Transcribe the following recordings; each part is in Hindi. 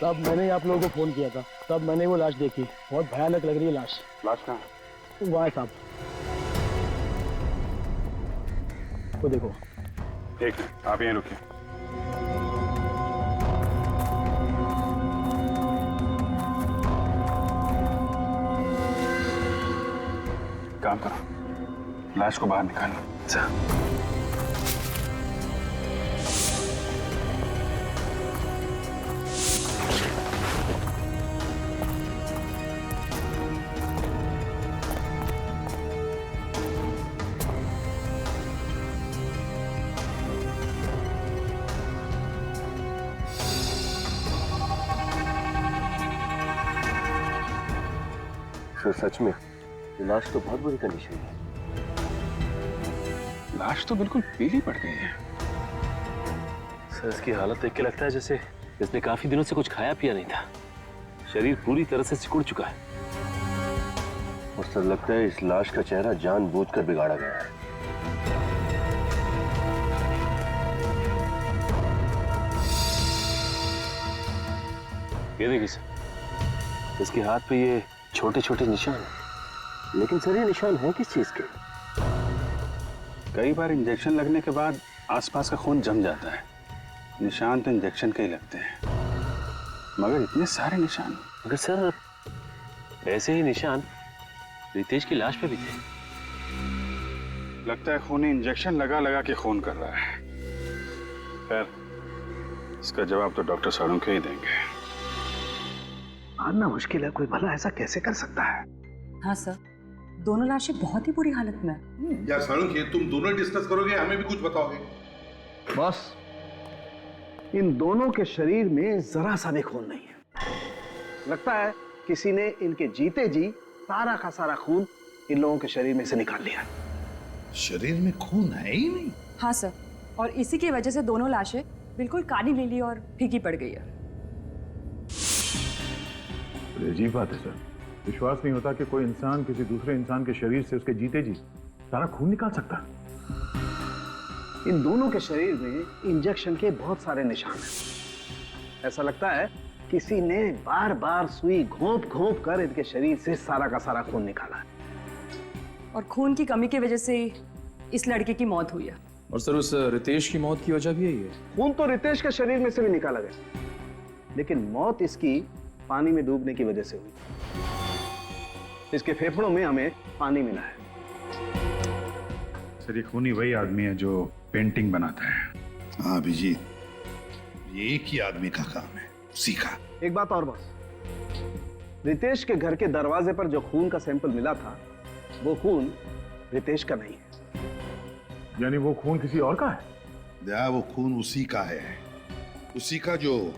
तब मैंने आप लोगों को फोन किया था, तब मैंने वो लाश देखी, बहुत भयानक लग रही है लाश। लाश कहाँ? वहाँ है साहब, वो देखो। एक मिनट, आप यहीं रुकिए। काम करो, लाश को बाहर निकालो। अच्छा। सर सच में ये लाश तो बहुत बुरी कंडीशन है। लाश तो बिल्कुल पीली पड़ गई है। सर इसकी हालत देख के लगता है जैसे इसने काफी दिनों से कुछ खाया पिया नहीं था। शरीर पूरी तरह से सिकुड़ चुका है और सर लगता है इस लाश का चेहरा जानबूझकर बिगाड़ा गया है। ये देखिए सर, इसके हाथ पे ये छोटे छोटे निशान हैं। लेकिन सर ये निशान है किस चीज के? कई बार इंजेक्शन लगने के बाद आसपास का खून जम जाता है। निशान तो इंजेक्शन के ही लगते हैं, मगर इतने सारे निशान। मगर सर ऐसे ही निशान रितेश की लाश पे भी थे। लगता है खूनी इंजेक्शन लगा लगा के खून कर रहा है। खैर, इसका जवाब तो डॉक्टर साळुंखे ही देंगे। मानना मुश्किल है, कोई भला ऐसा कैसे कर सकता है? हाँ सर, दोनों लाशें बहुत ही बुरी हालत में हैं। यार साळुंखे, तुम दोनों डिस्कस करोगे, हमें भी कुछ बताओगे? बॉस, इन दोनों के शरीर में जरा सा भी खून नहीं है। लगता है किसी ने इनके जीते जी सारा का सारा खून इन लोगों के शरीर में से निकाल लिया। शरीर में खून है ही नहीं। हाँ सर, और इसी की वजह से दोनों लाशें बिल्कुल काली नीली और फीकी पड़ गई है। अजीब बात है सर, विश्वास नहीं होता कि कोई इंसान किसी दूसरे इंसान के शरीर से उसके जीते जी सारा खून निकाल सकता है। इन दोनों के शरीर में इंजेक्शन के बहुत सारे निशान हैं। ऐसा लगता है किसी ने बार बार सुई घोंप घोंप कर इनके शरीर से सारा का सारा खून निकाला है। और खून की कमी की वजह से इस लड़के की मौत हुई है। और सर उस रितेश की मौत की वजह भी यही है। खून तो रितेश के शरीर में से भी निकाला गया, लेकिन मौत इसकी पानी में डूबने की वजह से हुई। इसके फेफड़ों में हमें पानी मिला है। सर ये खूनी वही आदमी है जो पेंटिंग बनाता है। हाँ अभिजीत, ये एक ही आदमी का काम है, उसी का। एक बात और बॉस, रितेश के घर के दरवाजे पर जो खून का सैंपल मिला था वो खून रितेश का नहीं है। यानी वो खून किसी और का है? दया, वो खून उसी का है, उसी का जो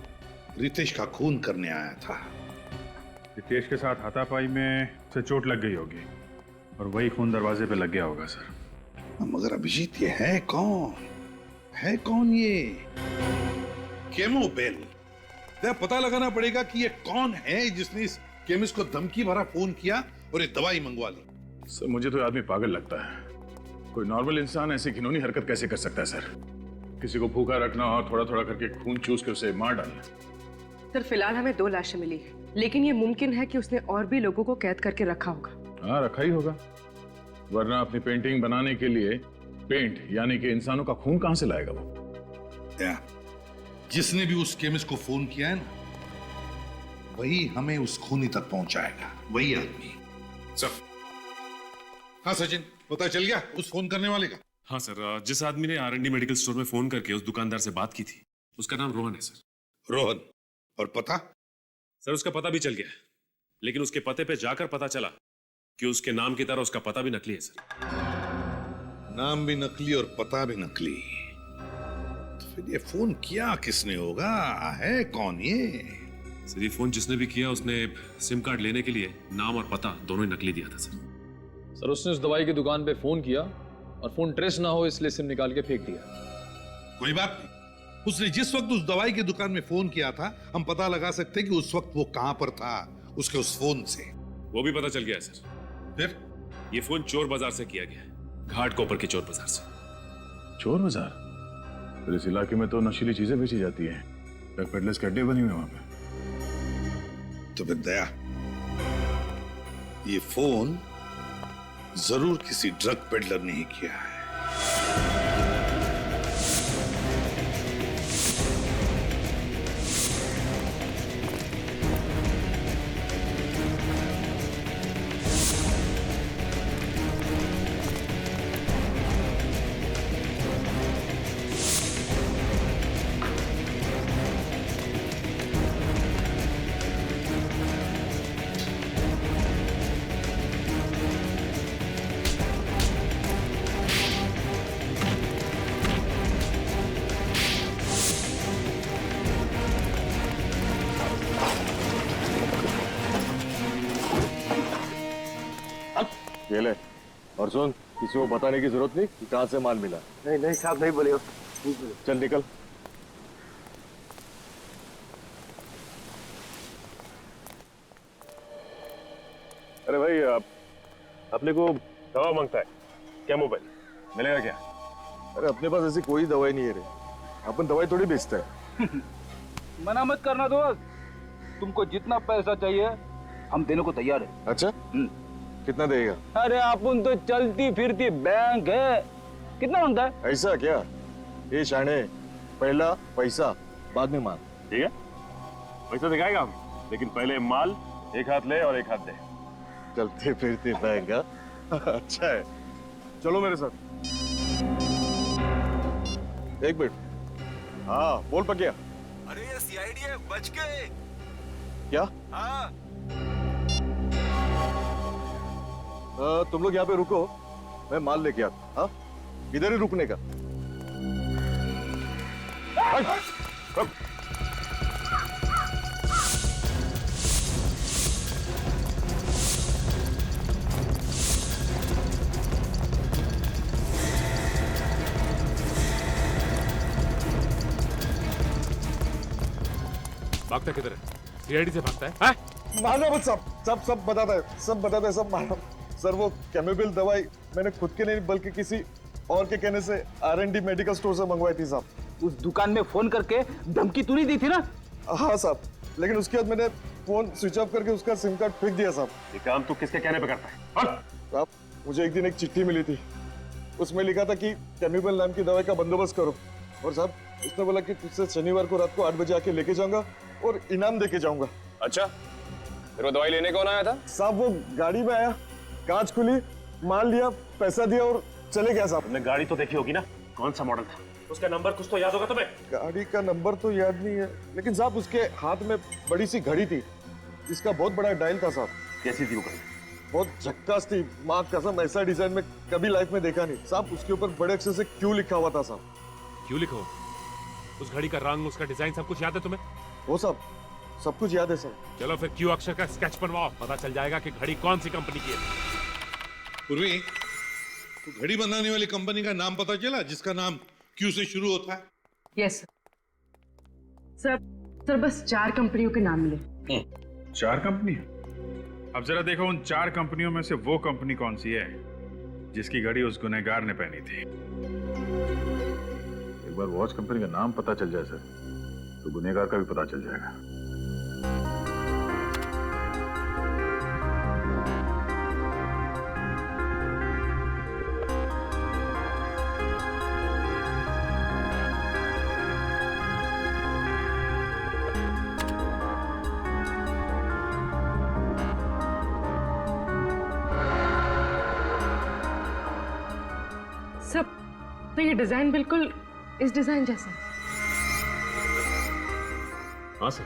रितेश का खून करने आया था। रितेश के साथ हाथापाई में से चोट लग गई होगी और वही खून दरवाजे पे लग गया होगा सर। मगर अभिजीत, ये है कौन? है कौन ये? केमोबेल। पता लगाना पड़ेगा कि ये कौन है जिसने इस केमिस्ट को धमकी भरा फोन किया और ये दवाई मंगवा ली। सर मुझे तो आदमी पागल लगता है। कोई नॉर्मल इंसान ऐसी घिनौनी हरकत कैसे कर सकता है सर? किसी को भूखा रखना और थोड़ा थोड़ा करके खून चूस के उसे मार डालना। सर फिलहाल हमें 2 लाशें मिली, लेकिन ये मुमकिन है कि उसने और भी लोगों को कैद करके रखा होगा। हाँ रखा ही होगा, वरना अपनी पेंटिंग बनाने के लिए पेंट यानी कि इंसानों का खून कहां से लाएगा वो? जिसने भी उस केमिस्ट को फोन किया है ना, वही हमें उस खूनी तक पहुंचाएगा, वही आदमी। सर, हाँ सचिन, पता चल गया उस फोन करने वाले का? हाँ सर, जिस आदमी ने R&D मेडिकल स्टोर में फोन करके उस दुकानदार से बात की थी, उसका नाम रोहन है सर। रोहन? और पता? सर उसका पता भी चल गया, लेकिन उसके पते पे जाकर पता चला कि उसके नाम की तरह उसका पता भी नकली है सर। नाम भी नकली और पता भी नकली, तो फिर ये फोन किया किसने होगा? है कौन ये? सर ये फोन जिसने भी किया उसने सिम कार्ड लेने के लिए नाम और पता दोनों ही नकली दिया था सर। सर उसने उस दवाई की दुकान पे फोन किया और फोन ट्रेस ना हो इसलिए सिम निकाल के फेंक दिया। कोई बात नहीं, उसने जिस वक्त उस दवाई की दुकान में फोन किया था, हम पता लगा सकते हैं कि उस वक्त वो कहां पर था उसके उस फोन से। वो भी पता चल गया है सर। फिर ये फोन चोर बाजार से किया गया है, घाट कोपर के चोर बाजार से। चोर बाजार? तो इस इलाके में तो नशीली चीजें बेची जाती है, ड्रग पेडलर्स के अड्डे बने हुए वहां पे। तो फिर दया, ये फोन जरूर किसी ड्रग पेडलर ने ही किया है। ये ले, और सुन, किसी को बताने की जरूरत नहीं कि कहां से माल मिला। नहीं नहीं साहब, नहीं बोलिए। चल निकल। अरे भाई, अपने को दवा मांगता है क्या? मोबाइल मिलेगा क्या? अरे अपने पास ऐसी कोई दवाई नहीं है रे, अपन दवाई थोड़ी बेचते हैं। मना मत करना दोस्त, तुमको जितना पैसा चाहिए हम देने को तैयार है। अच्छा, कितना देगा? अरे अपन तो चलती फिरती बैंक है, कितना मांगता है? ऐसा क्या? ये शाने, पहला पैसा बाद में माल। ठीक है, पैसा दिखाएगा हम, लेकिन पहले माल एक हाथ ले और एक हाथ दे। चलते फिरते बैंक? अच्छा है, चलो मेरे साथ। एक मिनट। हाँ बोल पकिया। अरे ये सीआईडी है, बच गए। क्या? हाँ। तुम लोग यहाँ पे रुको, मैं माल लेके आता। हाँ, इधर ही रुकने का। भागता किधर है? सीआईडी से भागता है? मारना मत, सब बताता है, सब बताता है, सब मारना। सर वो कैमोबिल दवाई मैंने खुद के नहीं बल्कि किसी और के कहने से R&D मेडिकल स्टोर से मंगवाई थी साहब। उस दुकान में फोन करके धमकी तू नहीं दी थी ना? हाँ साहब, लेकिन उसके बाद मैंने फोन स्विच ऑफ करके उसका सिम कार्ड फेंक दिया साहब। ये काम तू किसके कहने पे करता है? साहब मुझे एक दिन एक चिट्ठी मिली थी, उसमें लिखा था कि कैमोबिल नाम की दवाई का बंदोबस्त करो, और साहब उसने बोला कि तुझसे शनिवार को रात को 8 बजे आके लेके जाऊंगा और इनाम देके जाऊंगा। अच्छा, फिर वो दवाई लेने कौन आया था? साहब वो गाड़ी में आया, कांच खुली, माल लिया, पैसा दिया और चले गया साहब। तुमने गाड़ी तो देखी होगी ना, कौन सा मॉडल था? उसका नंबर कुछ तो याद होगा तुम्हें? गाड़ी का नंबर तो याद नहीं है, लेकिन साहब उसके हाथ में बड़ी सी घड़ी थी जिसका बहुत बड़ा डायल था साहब। कैसी थी वो घड़ी? बहुत झक्कास थी, माँ कसम ऐसा डिजाइन में कभी लाइफ में देखा नहीं साहब। उसके ऊपर बड़े अक्षर से क्यू लिखा हुआ था साहब। क्यों लिखा हो? उस घड़ी का रंग, उसका डिजाइन सब कुछ याद है तुम्हें? वो साहब सब कुछ याद है सर। चलो फिर क्यू अक्षर का स्केच बनवाओ, पता चल जाएगा कि घड़ी कौन सी कंपनी की है। पूर्वी, तो घड़ी बनाने वाली कंपनी का नाम पता चला जिसका नाम क्यू से शुरू होता है? Yes sir. सर बस 4 कंपनियों के नाम मिले। 4 कंपनी? अब जरा देखो उन 4 कंपनियों में से वो कंपनी कौन सी है जिसकी घड़ी उस गुनहगार ने पहनी थी। एक बार वॉच कंपनी का नाम पता चल जाए सर, तो गुनहगार का भी पता चल जाएगा। सब तो ये डिजाइन बिल्कुल इस डिजाइन जैसा है। हाँ सर,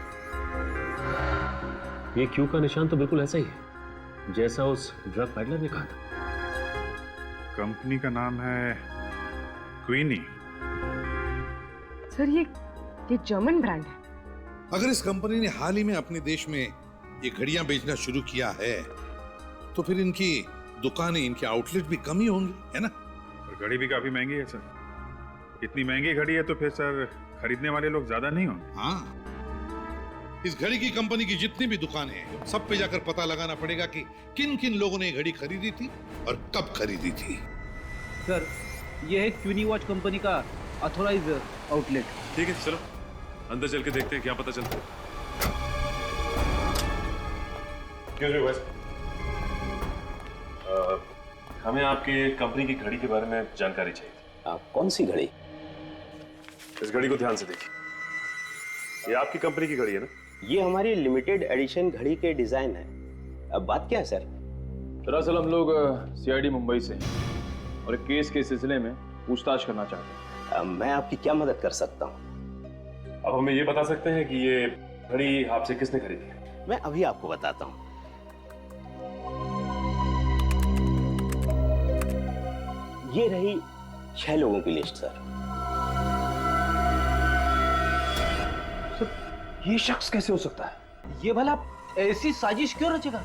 ये क्यू का निशान तो बिल्कुल ऐसा ही है जैसा उस ड्रग पैडलर ने कहा था। कंपनी का नाम है क्वीनी। सर ये जर्मन ब्रांड है। अगर इस कंपनी ने हाल ही में अपने देश में ये घड़ियां बेचना शुरू किया है तो फिर इनकी दुकानें, इनके आउटलेट भी कम ही होंगे, है ना? और घड़ी भी काफी महंगी है सर। इतनी महंगी घड़ी है तो फिर सर खरीदने वाले लोग ज्यादा नहीं होंगे। हाँ, इस घड़ी की कंपनी की जितनी भी दुकानें हैं सब पे जाकर पता लगाना पड़ेगा कि किन किन लोगों ने ये घड़ी खरीदी थी और कब खरीदी थी। सर ये है क्वीनी वॉच कंपनी का ऑथोराइज आउटलेट। ठीक है, चलो अंदर चल के देखते हैं क्या पता चलता है। Excuse me, boys. हमें आपके कंपनी की घड़ी के बारे में जानकारी चाहिए। कौन सी घड़ी? इस घड़ी को ध्यान से देखिए। ये आपकी कंपनी की घड़ी है ना? ये हमारी लिमिटेड एडिशन घड़ी के डिजाइन है। अब बात क्या है सर? दरअसल हम लोग सीआईडी मुंबई से हैं और एक केस के सिलसिले में पूछताछ करना चाहते हैं। मैं आपकी क्या मदद कर सकता हूँ? अब हमें ये बता सकते हैं कि ये घड़ी आपसे किसने खरीदी है? मैं अभी आपको बताता हूँ। ये रही 6 लोगों की लिस्ट सर। ये शख्स कैसे हो सकता है? ये भला ऐसी साजिश क्यों रचेगा?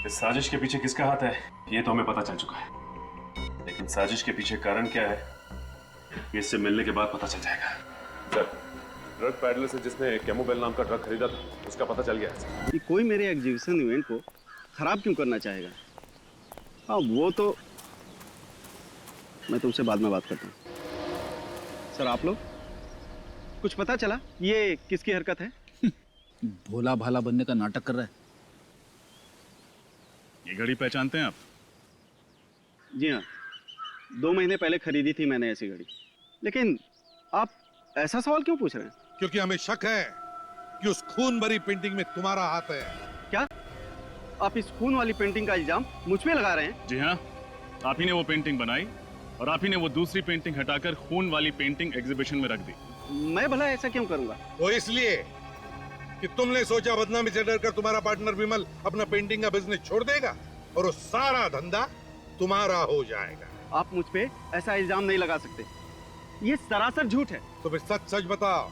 इस साजिश के पीछे किसका हाथ है ये तो हमें पता चल चुका है, लेकिन साजिश के पीछे कारण क्या है ये इससे मिलने के बाद पता चल जाएगा। सर, ड्रग पैडलर से जिसने कैमोबेल नाम का ड्रग खरीदा था उसका पता चल गया है। कि कोई मेरे एग्जीबिशन इवेंट को खराब क्यों करना चाहेगा? हाँ, वो तो मैं तुमसे बाद में बात करता हूँ। सर, आप लोग कुछ पता चला ये किसकी हरकत है? भोला भाला बनने का नाटक कर रहा है। ये घड़ी पहचानते हैं आप? जी हाँ, 2 महीने पहले खरीदी थी मैंने ऐसी घड़ी। लेकिन आप ऐसा सवाल क्यों पूछ रहे हैं? क्योंकि हमें शक है कि उस खून भरी पेंटिंग में तुम्हारा हाथ है। क्या आप इस खून वाली पेंटिंग का इल्जाम मुझ पे लगा रहे हैं? जी हाँ, आप ही ने वो पेंटिंग बनाई और आप ही ने वो दूसरी पेंटिंग हटाकर खून वाली पेंटिंग एग्जीबिशन में रख दी। मैं भला ऐसा क्यों करूंगा? वो इसलिए कि तुमने सोचा बदनामी से डरकर तुम्हारा पार्टनर विमल अपना पेंटिंग का बिजनेस छोड़ देगा और वो सारा धंधा तुम्हारा हो जाएगा। आप मुझ पे ऐसा इल्जाम नहीं लगा सकते, ये सरासर झूठ है। तो फिर सच सच बताओ,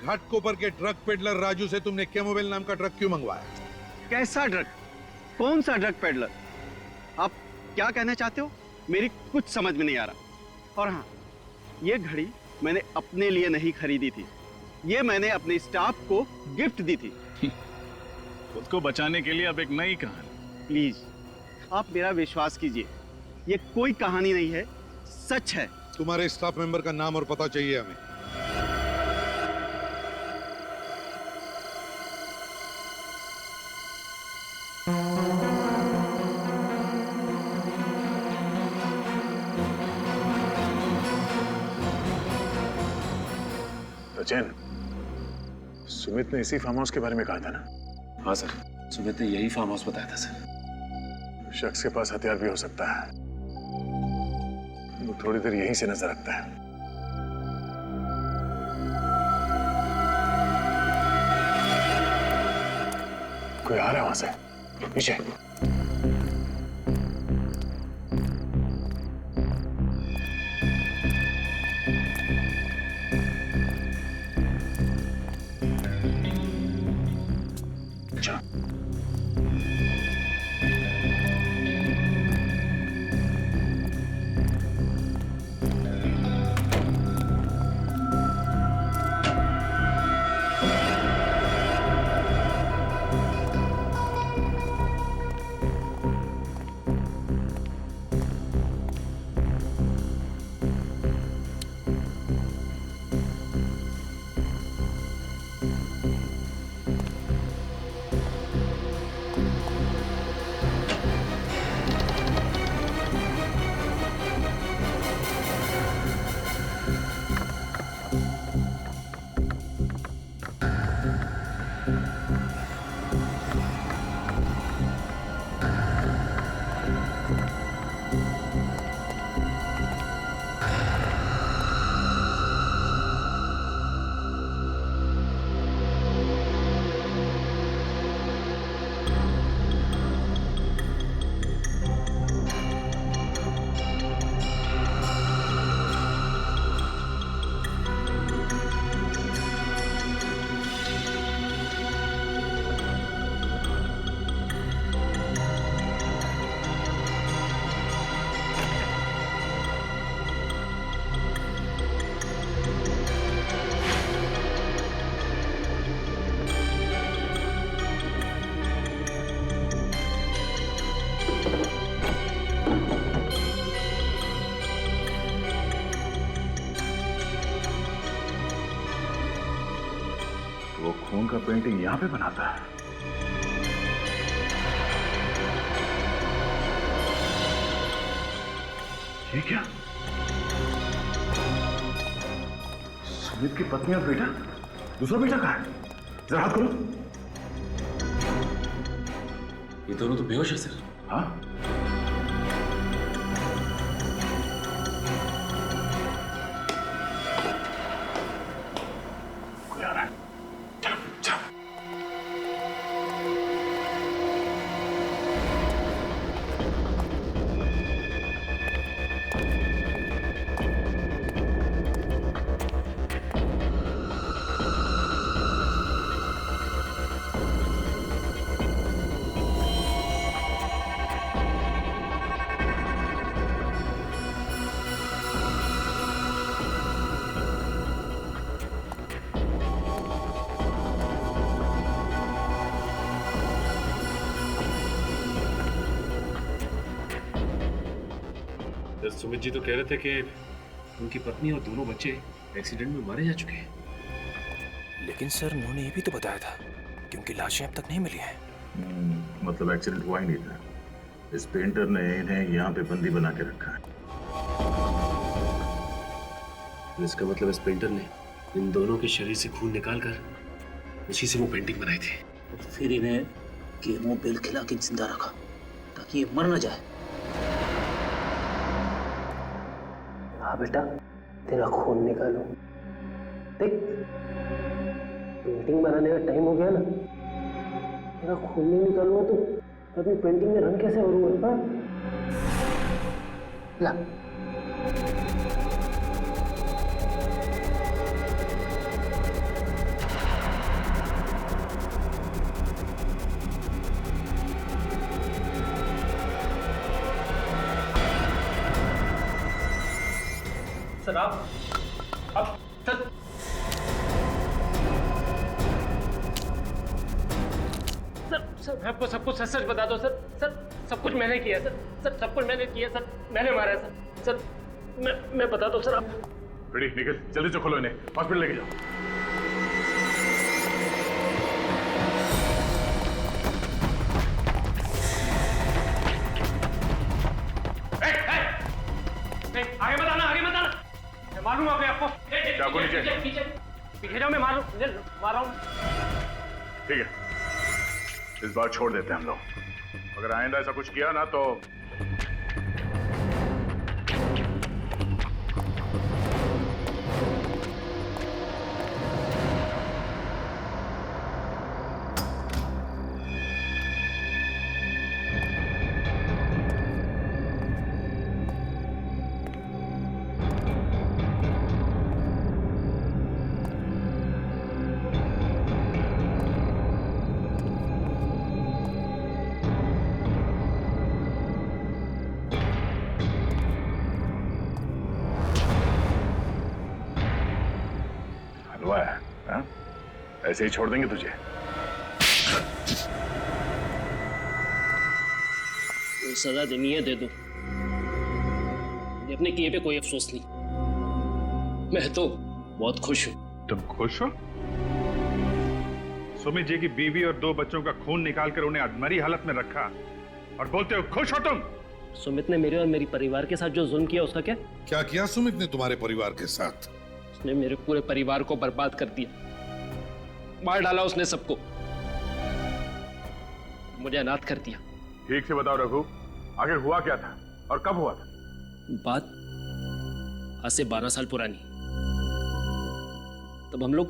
घाटकोपर के ड्रग पेडलर राजू से तुमने कैमोबेल नाम का ड्रग क्यों मंगवाया? कैसा ड्रग? कौन सा ड्रग पेडलर? आप क्या कहना चाहते हो? मेरी कुछ समझ में नहीं आ रहा। और हाँ, ये घड़ी मैंने अपने लिए नहीं खरीदी थी, ये मैंने अपने स्टाफ को गिफ्ट दी थी। खुद को बचाने के लिए अब एक नई कहानी। प्लीज आप मेरा विश्वास कीजिए, ये कोई कहानी नहीं है, सच है। तुम्हारे स्टाफ मेंबर का नाम और पता चाहिए हमें। सचिन, सुमित ने इसी फार्म हाउस के बारे में कहा था ना? हाँ सर, सुमित ने यही फार्म हाउस बताया था सर। शख्स के पास हथियार भी हो सकता है, वो थोड़ी देर यहीं से नजर रखता है। कोई आ रहा है वहां से, पीछे। वो खून का पेंटिंग यहाँ पे बनाता है। ये क्या? सुमित की पत्नी और बेटा? दूसरा बेटा कहाँ है? जरा हाथ खोलो। ये दोनों तो बेहोश है सर। हाँ? कोई आ रहा है। चलो, चलो। सुमित जी तो कह रहे थे कि उनकी पत्नी और दोनों बच्चे एक्सीडेंट में मारे जा चुके हैं। लेकिन सर उन्होंने ये भी तो बताया था कि उनकी लाशें अब तक नहीं मिली हैं। मतलब एक्सीडेंट हुआ ही नहीं था। इस पेंटर ने इन्हें यहाँ पे बंदी बना के रखा है। इसका मतलब इस पेंटर ने इन दोनों के शरीर से खून निकाल कर उसी से वो पेंटिंग बनाई थी। फिर इन्हें केमो बेल खिला के जिंदा रखा ताकि ये मर न जाए। हाँ बेटा, तेरा खून निकालो। देख, पेंटिंग बनाने का टाइम हो गया ना। तेरा खून नहीं निकालूंगा तो अपनी पेंटिंग में रंग कैसे भरूंगा? ला। सर आप सर सर मैं आपको सब कुछ सच सच बता दो सर। सर सब कुछ मैंने किया सर। सर सब कुछ मैंने किया सर। मैंने मारा है सर। सर मैं बता दो सर आप। रेडी, निकल, जल्दी से खोलो इन्हें, हॉस्पिटल लेके जाओ। आगे मत आना, आगे मत आना। मैं मारूंगा अपने आपको। चाकू नीचे। पीछे जाओ, मैं मार रहा हूँ। ठीक है, इस बार छोड़ देते हैं हम लोग। अगर आइंदा ऐसा कुछ किया ना तो हलवा है, हाँ? ऐसे ही छोड़ देंगे तुझे? तो सजा देनी है दे दो। अपने किए पे कोई अफसोस नहीं। मैं तो बहुत खुश हूँ। तुम खुश हो? सुमित जी की बीवी और 2 बच्चों का खून निकालकर उन्हें अधमरी हालत में रखा और बोलते हो खुश हो तुम? सुमित ने मेरे और मेरी परिवार के साथ जो जुल्म किया उसका क्या? क्या किया सुमित ने तुम्हारे परिवार के साथ? उसने मेरे पूरे परिवार को बर्बाद कर दिया। मार डाला उसने सबको। मुझे अनाथ कर दिया। ठीक से बताओ रघु, आखिर हुआ क्या था और कब हुआ था? बात आज से 12 साल पुरानी। तब हम लोग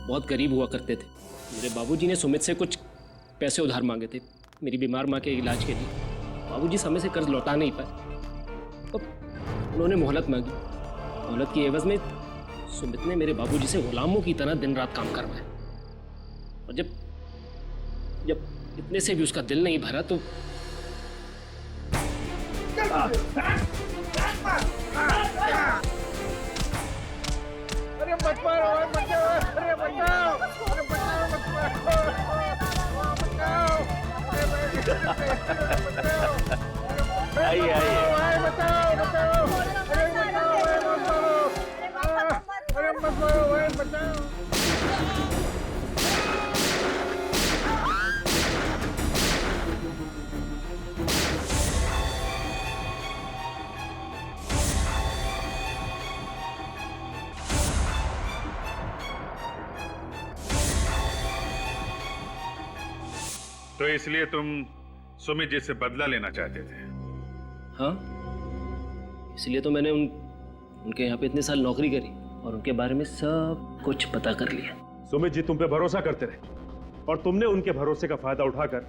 बहुत गरीब हुआ करते थे। मेरे बाबूजी ने सुमित से कुछ पैसे उधार मांगे थे मेरी बीमार माँ के इलाज के लिए। बाबूजी समय से कर्ज लौटा नहीं पाए। तो उन्होंने मोहलत मांगी। मोहलत की एवज में सुमित ने मेरे बाबूजी से गुलामों की तरह दिन रात काम करवाया। और जब इतने से भी उसका दिल नहीं भरा तो अरे मत मारो, मत जाओ, अरे बचाओ, अरे बचाओ, मत मारो, बचाओ, आइए आइए। बचाओ, बचाओ, अरे बचाओ, अरे मत मारो, अरे बचाओ। तो इसलिए तुम सुमित जी से बदला लेना चाहते थे? हाँ, इसलिए तो मैंने उनके यहाँ पे इतने साल नौकरी करी और उनके बारे में सब कुछ पता कर लिया। सुमित जी तुम पे भरोसा करते रहे और तुमने उनके भरोसे का फायदा उठाकर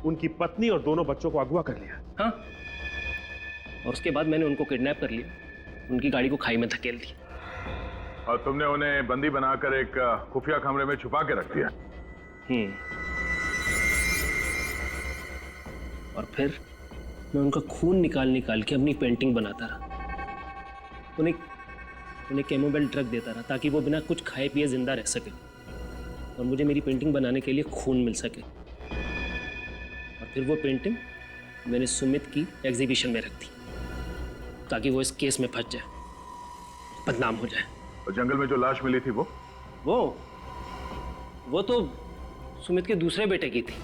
उनकी पत्नी और दोनों बच्चों को अगवा कर लिया। हाँ, और उसके बाद मैंने उनको किडनैप कर लिया, उनकी गाड़ी को खाई में धकेल दी। और तुमने उन्हें बंदी बनाकर एक खुफिया कमरे में छुपा के रख दिया। और फिर मैं उनका खून निकाल के अपनी पेंटिंग बनाता रहा। उन्हें केमोबेल ड्रग देता रहा ताकि वो बिना कुछ खाए पिए जिंदा रह सके और मुझे मेरी पेंटिंग बनाने के लिए खून मिल सके। और फिर वो पेंटिंग मैंने सुमित की एग्जीबिशन में रख दी ताकि वो इस केस में फंस जाए, बदनाम हो जाए। और जंगल में जो लाश मिली थी वो तो सुमित के दूसरे बेटे की थी।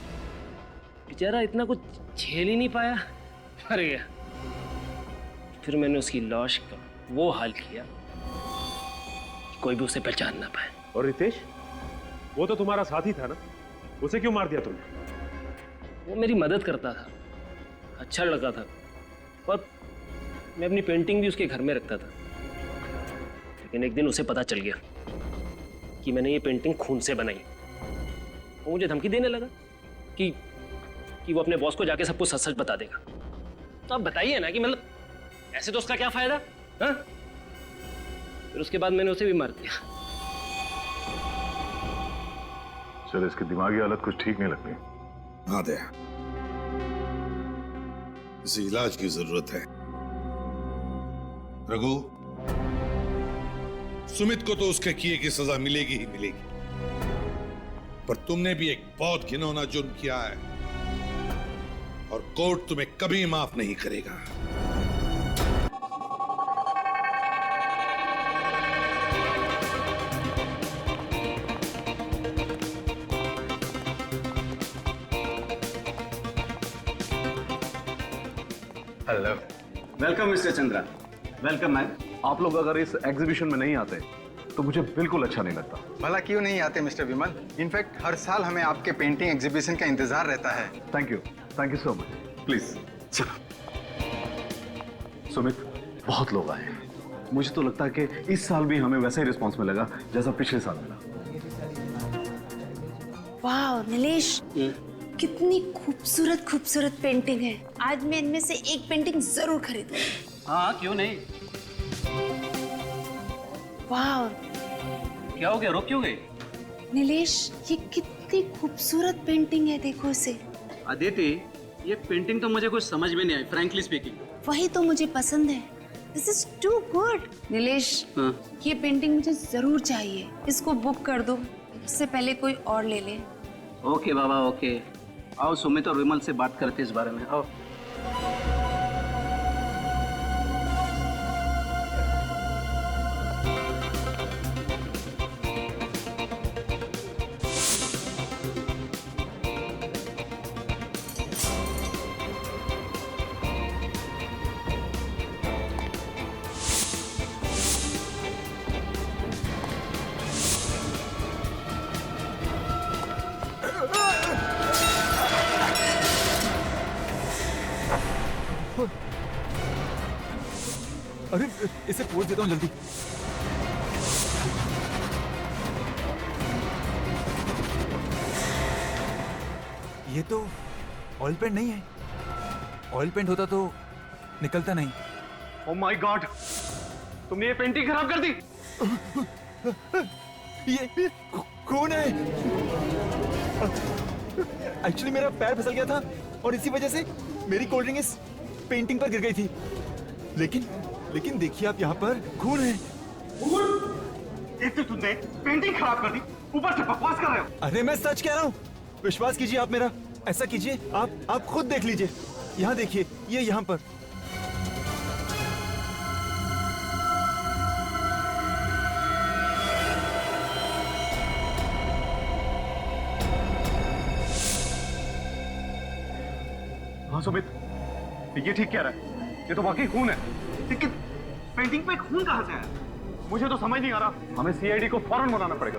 बेचारा इतना कुछ झेल ही नहीं पाया, मर गया। फिर मैंने उसकी लाश का वो हाल किया कि कोई भी उसे पहचान ना पाए। और रितेश, वो तो तुम्हारा साथी था ना, उसे क्यों मार दिया तुमने? वो मेरी मदद करता था, अच्छा लड़का था, और मैं अपनी पेंटिंग भी उसके घर में रखता था। लेकिन एक दिन उसे पता चल गया कि मैंने ये पेंटिंग खून से बनाई। वो मुझे धमकी देने लगा कि वो अपने बॉस को जाके सब कुछ सच बता देगा। तो आप बताइए ना कि मतलब ऐसे तो उसका क्या फायदा? हाँ? फिर उसके बाद मैंने उसे भी मार दिया। सर, इसकी दिमागी हालत कुछ ठीक नहीं लगती। हाँ दया, इसे इलाज की जरूरत है। रघु, सुमित को तो उसके किए की सजा मिलेगी ही मिलेगी, पर तुमने भी एक बहुत घिनौना जुर्म किया है और कोर्ट तुम्हें कभी माफ नहीं करेगा। Hello, welcome mister Chandra. Welcome ma'am. आप लोग अगर इस एग्जीबिशन में नहीं आते तो मुझे बिल्कुल अच्छा नहीं लगता। भला क्यों नहीं आते मिस्टर विमल? इनफैक्ट हर साल हमें आपके पेंटिंग एग्जीबिशन का इंतजार रहता है। Thank you so much. Please चलो। सुमित, बहुत लोग आए हैं। मुझे तो लगता है कि इस साल भी हमें वैसा ही रिस्पॉन्स मिलेगा जैसा पिछले साल मिला। वाह नीलेश, कितनी खूबसूरत पेंटिंग है। आज मैं इनमें से एक पेंटिंग जरूर खरीदूंगी। हाँ, क्यों नहीं। वाह, क्या हो गया, रोक क्यों गई? नीलेश, ये कितनी खूबसूरत पेंटिंग है, देखो इसे। अदिति, ये पेंटिंग तो मुझे कुछ समझ में नहीं आई, फ्रैंकली स्पीकिंग। वही तो मुझे पसंद है। This is too good. Nilesh, ये पेंटिंग मुझे जरूर चाहिए। इसको बुक कर दो, इससे पहले कोई और ले ले। ओके बाबा, ओके। आओ सुमित और विमल से बात करते इस बारे में। आओ। अरे इसे पोज देता हूँ जल्दी। ये तो ऑयल पेंट नहीं है। ऑयल पेंट होता तो निकलता नहीं। ओह माय गॉड, तुमने ये पेंटिंग खराब कर दी। ये कौन है? एक्चुअली मेरा पैर फिसल गया था और इसी वजह से मेरी कोल्ड ड्रिंक इस पेंटिंग पर गिर गई थी। लेकिन देखिए आप, यहाँ पर खून है। एक तो तुमने पेंटिंग खराब कर दी, ऊपर से बकवास कर रहे हो। अरे मैं सच कह रहा हूँ, विश्वास कीजिए आप मेरा। ऐसा कीजिए, आप खुद देख लीजिए। यहाँ देखिए, ये यहाँ पर। हाँ सुमित, ये ठीक कह रहा है। ये तो वाकई खून है, लेकिन पेंटिंग पे खून कहाँ से आया? मुझे तो समझ नहीं आ रहा। हमें सीआईडी को फौरन बुलाना पड़ेगा।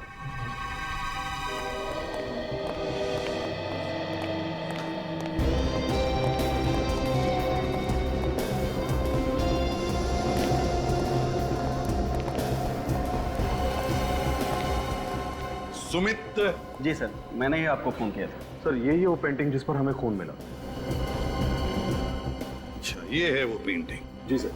सुमित। जी सर, मैंने ही आपको फोन किया था। सर यही है वो पेंटिंग जिस पर हमें खून मिला। अच्छा, ये है वो पेंटिंग। जी सर।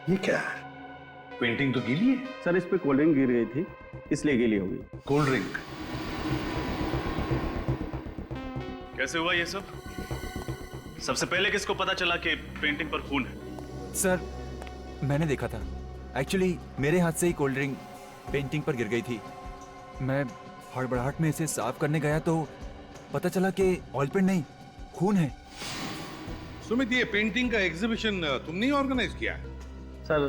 ये क्या है? पेंटिंग तो गीली है। सर इस पे कोल्ड ड्रिंक गिर गई थी, इसलिए गीली हो गई। Cold drink? कैसे हुआ ये सब? सबसे पहले किसको पता चला कि पेंटिंग पर खून है? सर मैंने देखा था। एक्चुअली मेरे हाथ से ही कोल्ड ड्रिंक पेंटिंग पर गिर गई थी। मैं हड़बड़ाहट में इसे साफ करने गया तो पता चला कि ऑयल पेंट नहीं, खून है। सुमित, ये पेंटिंग का एग्जीबिशन तुमने ही ऑर्गेनाइज किया है? सर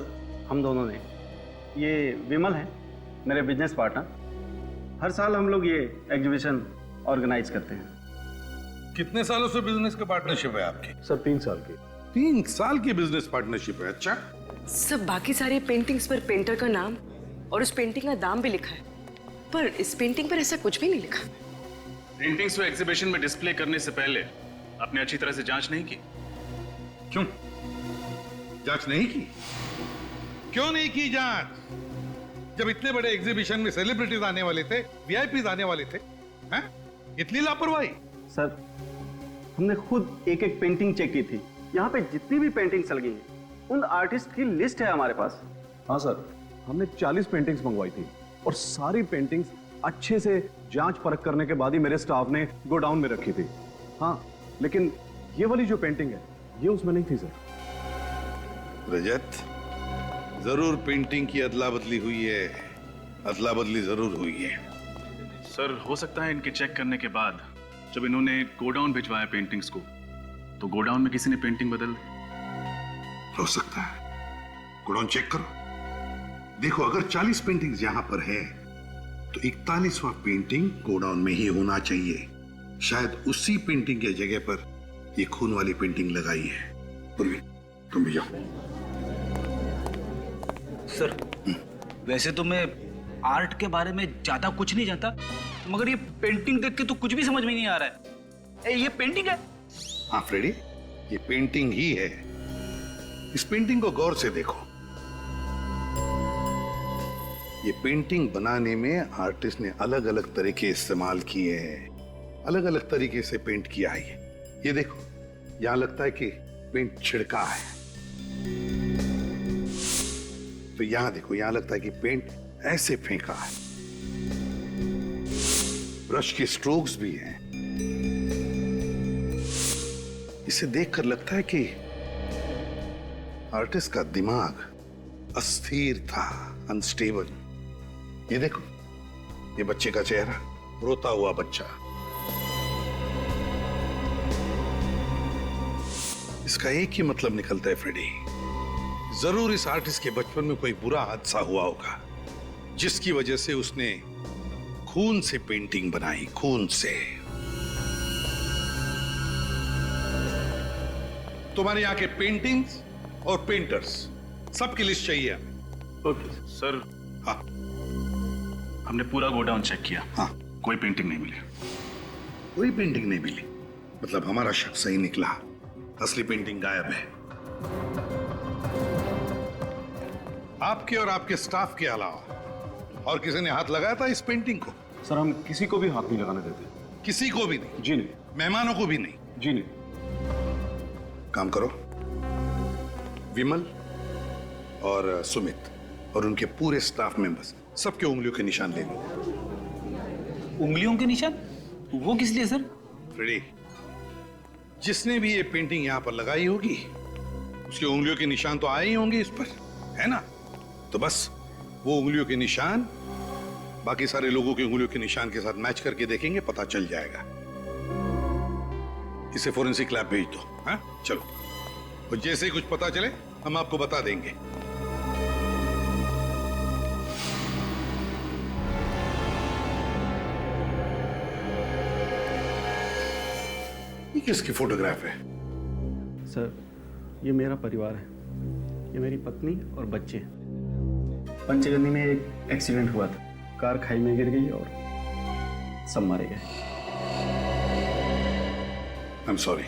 हम दोनों ने। ये विमल है मेरे बिजनेस पार्टनर। हर साल हम लोग ये एग्जीबिशन ऑर्गेनाइज करते हैं। कितने सालों से बिजनेस का पार्टनरशिप है आपकी? सर 3 साल की। 3 साल की बिजनेस पार्टनरशिप है। अच्छा। सब बाकी सारे पेंटिंग्स पर पेंटर का नाम और उस पेंटिंग का दाम भी लिखा है, पर इस पेंटिंग पर ऐसा कुछ भी नहीं लिखा। पेंटिंग्स को एग्जीबिशन में डिस्प्ले करने से पहले आपने अच्छी तरह से जांच नहीं की? क्यों जांच नहीं की? क्यों नहीं की जांच? जब इतने बड़े एग्जीबिशन में सेलिब्रिटीज आने वाले थे, वीआईपीज आने वाले थे, हैं? इतनी लापरवाही? सर हमने खुद एक एक पेंटिंग चेक की थी। यहाँ पे जितनी भी पेंटिंग्स लगी हैं उन आर्टिस्ट की लिस्ट है हमारे पास। हाँ सर, हमने 40 पेंटिंग्स मंगवाई थी और सारी पेंटिंग्स अच्छे से जांच परख करने के बाद ही मेरे स्टाफ ने गोडाउन में रखी थी। हाँ, लेकिन ये वाली जो पेंटिंग है ये उसमें नहीं थी सर। रजत, जरूर पेंटिंग की अदला बदली हुई है। अदला बदली जरूर हुई है। सर हो सकता है इनके चेक करने के बाद जब इन्होंने गोडाउन भिजवाया पेंटिंग्स को, तो गोडाउन में किसी ने पेंटिंग बदल दी। हो सकता है। गोडाउन चेक करो, देखो अगर 40 पेंटिंग्स यहां पर है तो 41वां पेंटिंग गोडाउन में ही होना चाहिए। शायद उसी पेंटिंग के जगह पर ये खून वाली पेंटिंग लगाई है। पूर्वी, तुम भी जाओ। सर वैसे तो मैं आर्ट के बारे में ज्यादा कुछ नहीं जानता, मगर ये पेंटिंग देख के तो कुछ भी समझ में नहीं आ रहा है। ये पेंटिंग है? हाँ फ्रेडी, ये पेंटिंग ही है। इस पेंटिंग को गौर से देखो। ये पेंटिंग बनाने में आर्टिस्ट ने अलग अलग तरीके इस्तेमाल किए हैं, अलग अलग तरीके से पेंट किया है। ये देखो, यहां लगता है कि पेंट छिड़का है, तो यहां देखो, यहां लगता है कि पेंट ऐसे फेंका है। ब्रश के स्ट्रोक्स भी हैं। इसे देखकर लगता है कि आर्टिस्ट का दिमाग अस्थिर था, अनस्टेबल। ये देखो, ये बच्चे का चेहरा, रोता हुआ बच्चा। इसका एक ही मतलब निकलता है फ्रेडी, जरूर इस आर्टिस्ट के बचपन में कोई बुरा हादसा हुआ होगा जिसकी वजह से उसने खून से पेंटिंग बनाई, खून से। तुम्हारे यहाँ के पेंटिंग्स और पेंटर्स सबकी लिस्ट चाहिए हमें। Okay sir. हाँ, हमने पूरा गोडाउन चेक किया। हाँ, कोई पेंटिंग नहीं मिली। कोई पेंटिंग नहीं मिली? मतलब हमारा शक सही निकला, असली पेंटिंग गायब है। आपके और आपके स्टाफ के अलावा और किसी ने हाथ लगाया था इस पेंटिंग को? सर हम किसी को भी हाथ नहीं लगाने देते। किसी को भी नहीं? जी नहीं। मेहमानों को भी नहीं? जी नहीं। काम करो, विमल और सुमित और उनके पूरे स्टाफ मेंबर्स सबके उंगलियों के निशान ले लो। उंगलियों के निशान? वो किस लिए सर? फ्रेडी, जिसने भी ये पेंटिंग यहां पर लगाई होगी उसके उंगलियों के निशान तो आए ही होंगे इस पर, है ना? तो बस वो उंगलियों के निशान बाकी सारे लोगों के उंगलियों के निशान के साथ मैच करके देखेंगे, पता चल जाएगा। इसे फोरेंसिक लैब भेज दो। हाँ चलो, और जैसे ही कुछ पता चले हम आपको बता देंगे। ये किसकी फोटोग्राफ है? सर ये मेरा परिवार है, ये मेरी पत्नी और बच्चे। पंचगनी में एक एक्सीडेंट हुआ था, कार खाई में गिर गई और सब मारे गए। I am sorry.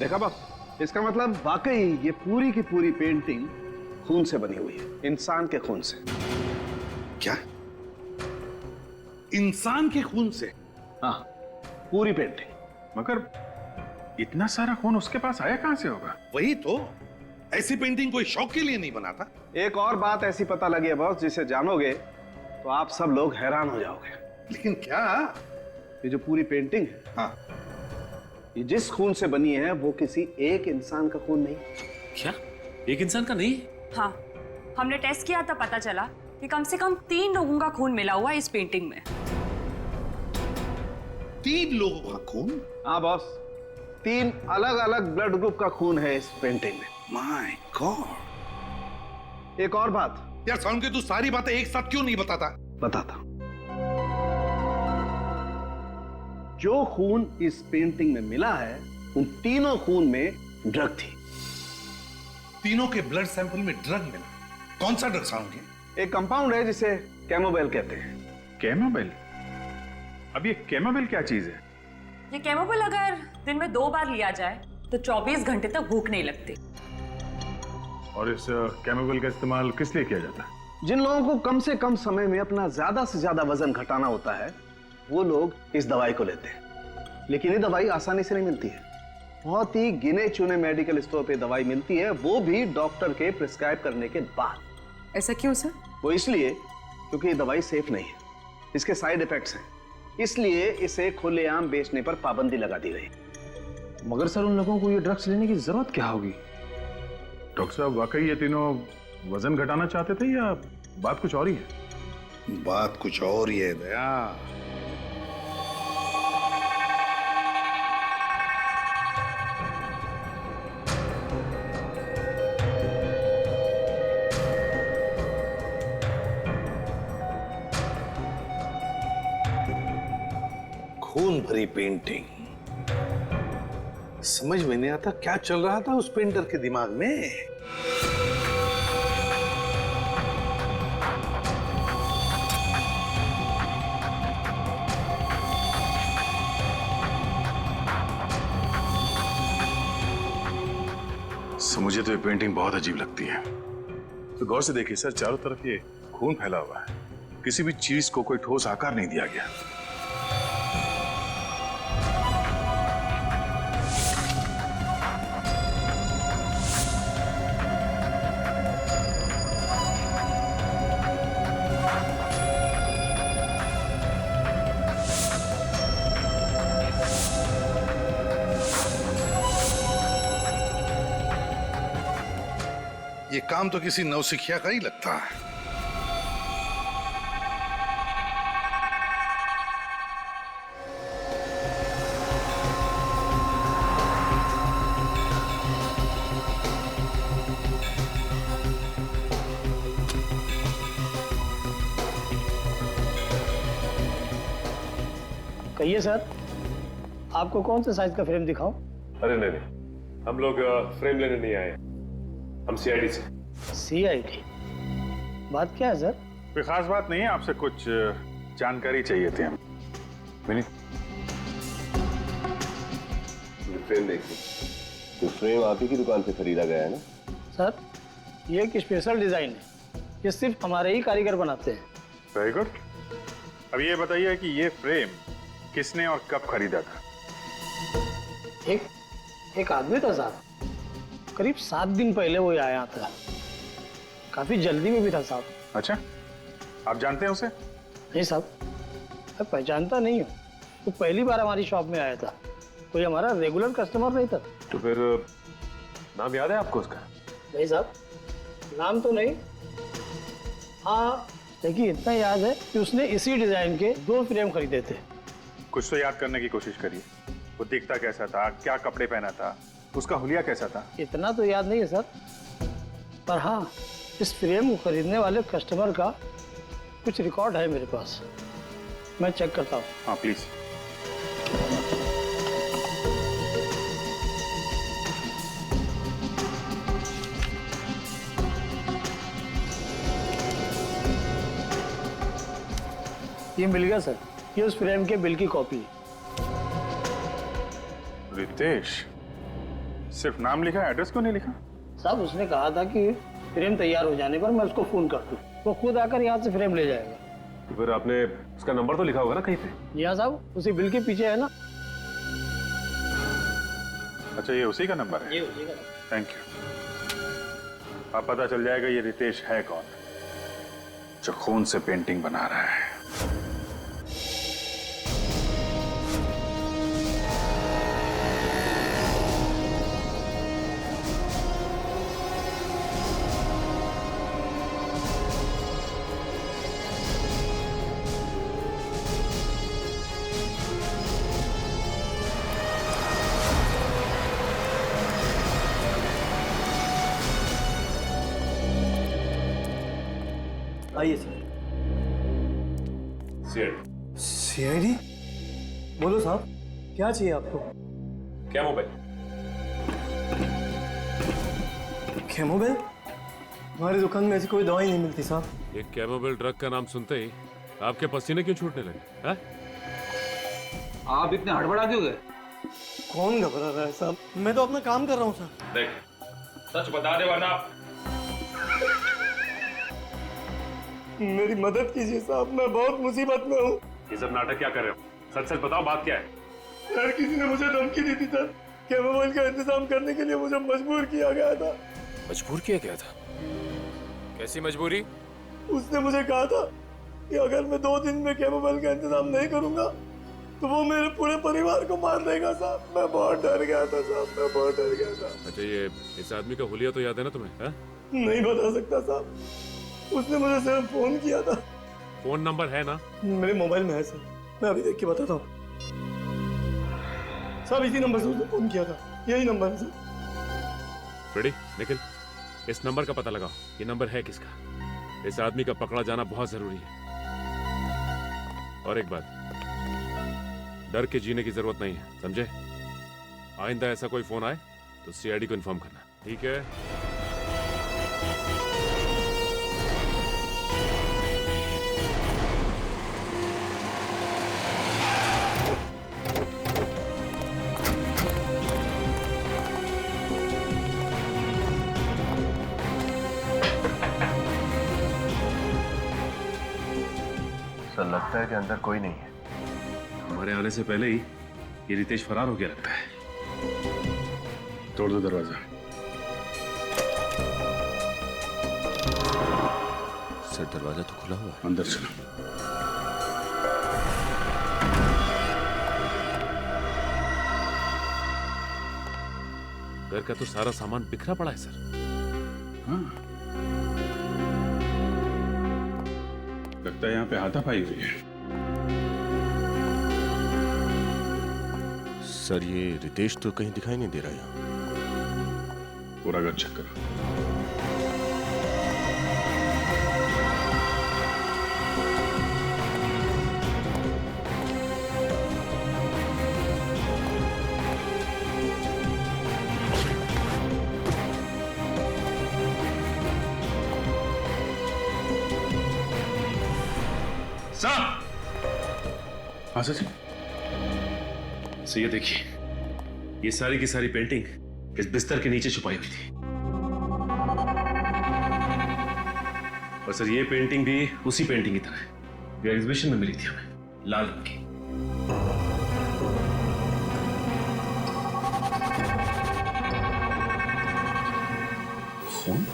देखा बॉस, इसका मतलब वाकई ये पूरी की पूरी पेंटिंग खून से बनी हुई है, इंसान के खून से। क्या? इंसान के खून से? हाँ, पूरी पेंटिंग। मगर इतना सारा खून उसके पास आया कहां से होगा? वही तो, ऐसी पेंटिंग कोई शौक के लिए नहीं बनाता। एक और बात ऐसी पता लगी है बॉस, जिसे जानोगे तो आप सब लोग हैरान हो जाओगे। लेकिन क्या? ये जो पूरी पेंटिंग है, हाँ, ये जिस खून से बनी है वो किसी एक इंसान का खून नहीं। क्या? एक इंसान का नहीं? हाँ, हमने टेस्ट किया था, पता चला कि कम से कम 3 लोगों का खून मिला हुआ है इस पेंटिंग में। 3 लोगों का खून? हाँ बॉस, 3 अलग अलग ब्लड ग्रुप का खून है इस पेंटिंग में। My God. एक और बात यार, साउंड के तू सारी बातें एक साथ क्यों नहीं बताता? बताता। जो खून इस पेंटिंग में मिला है, उन तीनों खून में ड्रग थी। तीनों के ब्लड सैंपल में ड्रग मिला? कौन सा ड्रग साउंड के? एक कंपाउंड है जिसे कैमोबेल कहते हैं। कैमोबेल? अब ये कैमोबेल क्या चीज है? ये कैमोबेल अगर दिन में 2 बार लिया जाए तो 24 घंटे तक भूख नहीं लगती। और इस कैमोबेल का इस्तेमाल किस लिए किया जाता है? जिन लोगों को कम से कम समय में अपना ज्यादा से ज्यादा वजन घटाना होता है, वो लोग इस दवाई को लेते हैं। लेकिन ये दवाई आसानी से नहीं मिलती है। बहुत ही गिने चुने मेडिकल स्टोर पे दवाई मिलती है, वो भी डॉक्टर के प्रिस्क्राइब करने के बाद। ऐसा क्यों सर? वो इसलिए क्योंकि ये दवाई सेफ नहीं है, इसके साइड इफेक्ट्स हैं, इसलिए इसे खुलेआम बेचने पर पाबंदी लगा दी गई। मगर सर, उन लोगों को ये ड्रग्स लेने की जरूरत क्या होगी? डॉक्टर साहब, वाकई ये तीनों वजन घटाना चाहते थे या बात कुछ और ही है? बात कुछ और ही है दया। खून भरी पेंटिंग, समझ में नहीं आता क्या चल रहा था उस पेंटर के दिमाग में। मुझे तो ये पेंटिंग बहुत अजीब लगती है। तो गौर से देखिए सर, चारों तरफ ये खून फैला हुआ है, किसी भी चीज को कोई ठोस आकार नहीं दिया गया। ये काम तो किसी नौसिखिया का ही लगता है। कहिए सर, आपको कौन से साइज का फ्रेम दिखाऊं? अरे नहीं, हम लोग फ्रेम लेने नहीं आए, हम सीआईडी से। सीआईडी? बात क्या है सर? कोई खास बात नहीं है, आपसे कुछ जानकारी चाहिए थी हम। फ्रेम देखिए, तो फ्रेम आप ही की दुकान से खरीदा गया है ना? सर, ये एक स्पेशल डिजाइन है, ये सिर्फ हमारे ही कारीगर बनाते हैं। Very good. अब ये बताइए कि ये फ्रेम किसने और कब खरीदा था? एक आदमी था साहब, करीब 7 दिन पहले वो आया था, काफी जल्दी में भी था साहब। अच्छा, आप जानते हैं उसे? नहीं साहब, मैं पहचानता नहीं हूँ, वो पहली बार हमारी शॉप में आया था, कोई हमारा रेगुलर कस्टमर नहीं था। तो फिर नाम याद है आपको उसका? नहीं साहब, नाम तो नहीं। हाँ, देखिए इतना याद है कि उसने इसी डिजाइन के 2 फ्रेम खरीदे थे। कुछ तो याद करने की कोशिश करिए। वो दिखता कैसा था, क्या कपड़े पहना था, उसका हुलिया कैसा था? इतना तो याद नहीं है सर, पर हाँ, इस फ्रेम को खरीदने वाले कस्टमर का कुछ रिकॉर्ड है मेरे पास, मैं चेक करता हूँ। हाँ प्लीज। ये मिल गया सर, ये उस फ्रेम के बिल की कॉपी। रितेश, सिर्फ नाम लिखा है, एड्रेस क्यों नहीं लिखा? साहब उसने कहा था कि फ्रेम तैयार हो जाने पर मैं उसको फोन कर दूं, वो खुद आकर यहाँ से फ्रेम ले जाएगा। तो फिर आपने उसका नंबर तो लिखा होगा ना कहीं पे? यहाँ साहब उसी बिल के पीछे है ना। अच्छा, ये उसी का नंबर है? ये उसी का। Thank you. अब पता चल जाएगा ये रितेश है कौन, जो खून से पेंटिंग बना रहा है। आइए सर। सीआईडी? बोलो साहब, क्या चाहिए आपको? क्या मोबाइल? कैमोबेल? हमारी दुकान में ऐसी कोई दवाई नहीं मिलती साहब। ये कैमोबेल ड्रग का नाम सुनते ही आपके पसीने क्यों छूटने लगे? हैं? आप इतने हड़बड़ा क्यों गए? कौन घबरा रहा है साहब? मैं तो अपना काम कर रहा हूँ सर। देख, सच बता दे वरना मेरी मदद कीजिए साहब, मैं बहुत मुसीबत में हूँ। ये सब नाटक क्या कर रहे हो? सच सच बताओ, बात क्या है? यार किसी ने मुझे धमकी दी थी सर, कैमोबेल का इंतजाम करने के लिए मुझे मजबूर किया गया था। मजबूर किया गया था? कैसी मजबूरी? उसने मुझे कहा था कि अगर मैं 2 दिन में कैमोबेल का इंतजाम नहीं करूंगा तो वो मेरे पूरे परिवार को मार देगा साहब। मैं बहुत डर गया था साहब, मैं बहुत डर गया था। अच्छा, ये इस आदमी का हुलिया तो याद है ना तुम्हें? है? नहीं बता सकता साहब, उसने मुझे सिर्फ फोन किया था। फोन नंबर है ना? मेरे मोबाइल में है सर, मैं अभी देख के बताता हूँ। सब इसी नंबर से उसने फोन किया था, यही नंबर है सर। रेडी? निखिल, इस नंबर का पता लगाओ, ये नंबर है किसका। इस आदमी का पकड़ा जाना बहुत जरूरी है। और एक बात, डर के जीने की जरूरत नहीं है, समझे? आइंदा ऐसा कोई फोन आए तो सीआईडी को इन्फॉर्म करना, ठीक है? सर लगता है कि अंदर कोई नहीं है। हमारे आने से पहले ही ये रितेश फरार हो गया लगता है। तोड़ दो दरवाजा। सर दरवाजा तो खुला हुआ है। अंदर चलो। घर का तो सारा सामान बिखरा पड़ा है सर। हाँ, लगता है यहाँ पे हाथापाई हुई है। सर ये रितेश तो कहीं दिखाई नहीं दे रहा यहाँ। पूरा घर चेक करो। हाँ सर। सो ये देखिए, ये सारी की सारी पेंटिंग इस बिस्तर के नीचे छुपाई हुई थी। और सर ये पेंटिंग भी उसी पेंटिंग की तरह है जो एग्जीबिशन में मिली थी हमें, लाल रंग की। खून?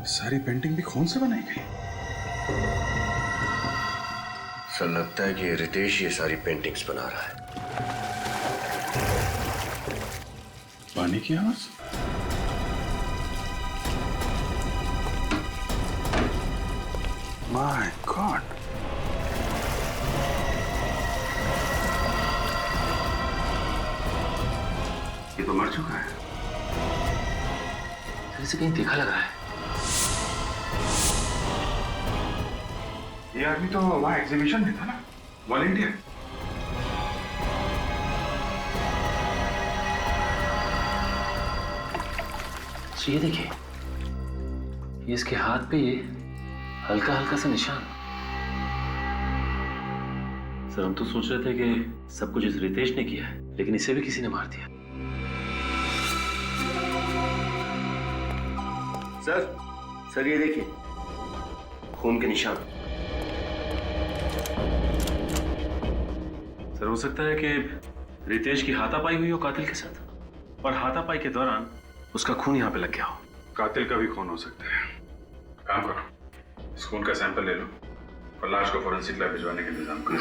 सारी पेंटिंग भी खून से बनाई गई। सर लगता है कि रितेश ये सारी पेंटिंग्स बना रहा है। पानी की आवाज? माय गॉड, ये तो मर चुका है। इसे कहीं देखा लग रहा है। ये आदमी तो वहां एग्जीबिशन में था ना, वॉलंटियर। ये देखिए, ये इसके हाथ पे ये हल्का हल्का सा निशान। सर हम तो सोच रहे थे कि सब कुछ इस रितेश ने किया है, लेकिन इसे भी किसी ने मार दिया। सर ये देखिए, खून के निशान। सर हो सकता है कि रितेश की हाथापाई हुई हो कातिल के साथ, और हाथापाई के दौरान उसका खून यहाँ पे लग गया हो। कातिल का भी खून हो सकता है। काम करो, इस खून का सैंपल ले लो और लाश को फॉरेंसिक लैब भिजवाने का इंतजाम करो।